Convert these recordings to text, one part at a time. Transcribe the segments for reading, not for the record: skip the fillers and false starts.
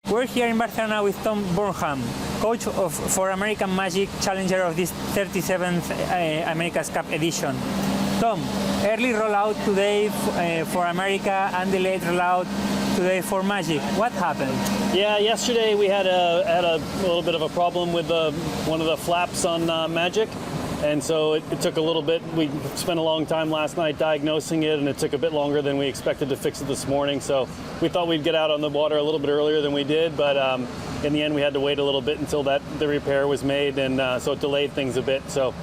We're here in Barcelona with Tom Burnham, coach for American Magic, challenger of this 37th America's Cup edition. Tom, early rollout today for America and the late rollout today for Magic. What happened? Yeah, yesterday we had a little bit of a problem with one of the flaps on Magic. And so it took a little bit. We spent a long time last night diagnosing it, and it took a bit longer than we expected to fix it this morning. So we thought we'd get out on the water a little bit earlier than we did, but in the end we had to wait a little bit until the repair was made, and so it delayed things a bit. So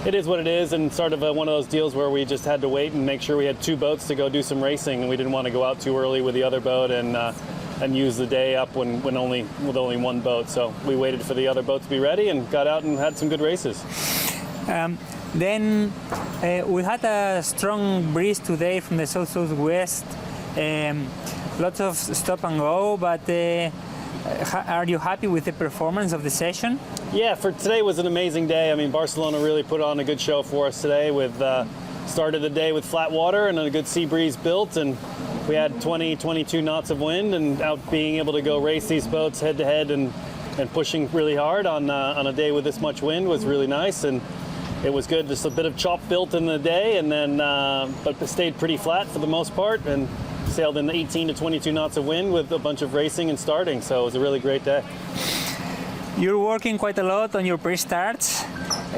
it is what it is, and sort of one of those deals where we just had to wait and make sure we had two boats to go do some racing, and we didn't want to go out too early with the other boat and use the day up with only one boat. So we waited for the other boat to be ready and got out and had some good races. Then we had a strong breeze today from the south-southwest. Lots of stop and go, but are you happy with the performance of the session? Yeah, for today was an amazing day. I mean, Barcelona really put on a good show for us today. Started the day with flat water and a good sea breeze built, and we had 22 knots of wind, and out being able to go race these boats head to head and pushing really hard on a day with this much wind was really nice, and it was good. Just a bit of chop built in the day, and then but it stayed pretty flat for the most part, and sailed in 18 to 22 knots of wind with a bunch of racing and starting. So it was a really great day. You're working quite a lot on your pre-starts.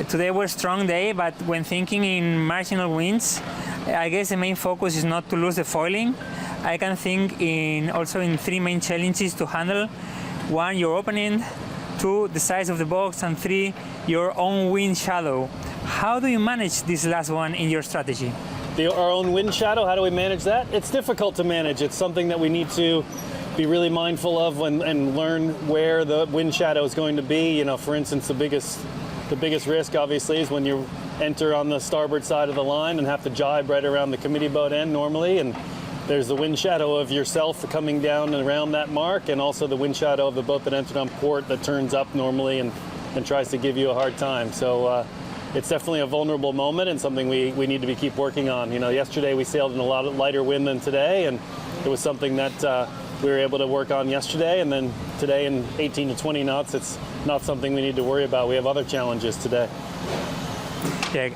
Today was a strong day, but when thinking in marginal winds, I guess the main focus is not to lose the foiling. I can think also in three main challenges to handle. One, your opening. Two, the size of the box. And three, your own wind shadow. How do you manage this last one in your strategy? Our own wind shadow, how do we manage that? It's difficult to manage. It's something that we need to be really mindful of and learn where the wind shadow is going to be. You know, for instance, the biggest risk obviously is when you enter on the starboard side of the line and have to jibe right around the committee boat end normally, and there's the wind shadow of yourself coming down and around that mark, and also the wind shadow of the boat that entered on port that turns up normally and tries to give you a hard time. So it's definitely a vulnerable moment and something we need to keep working on. You know, yesterday we sailed in a lot of lighter wind than today, and it was something that we were able to work on yesterday, and then today in 18 to 20 knots, it's not something we need to worry about. We have other challenges today. Yeah.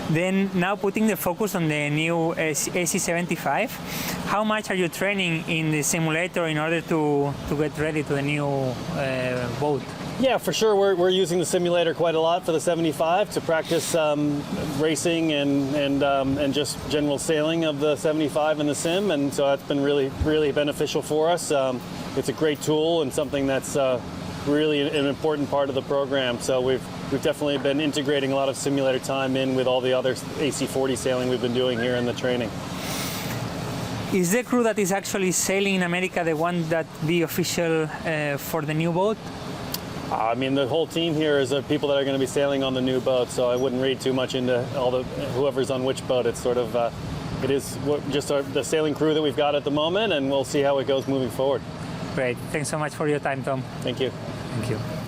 Then now putting the focus on the new AC40, how much are you training in the simulator in order to get ready to the new boat? Yeah, for sure. We're using the simulator quite a lot for the 75 to practice racing and just general sailing of the 75 in the sim, and so that's been really beneficial for us. It's a great tool and something that's really an important part of the program. So we've definitely been integrating a lot of simulator time in with all the other AC40 sailing we've been doing here in the training. Is the crew that is actually sailing in America the one that be official for the new boat? I mean, the whole team here is the people that are going to be sailing on the new boat, so I wouldn't read too much into whoever's on which boat. It's sort of, it is just the sailing crew that we've got at the moment, and we'll see how it goes moving forward. Great. Thanks so much for your time, Tom. Thank you. Thank you.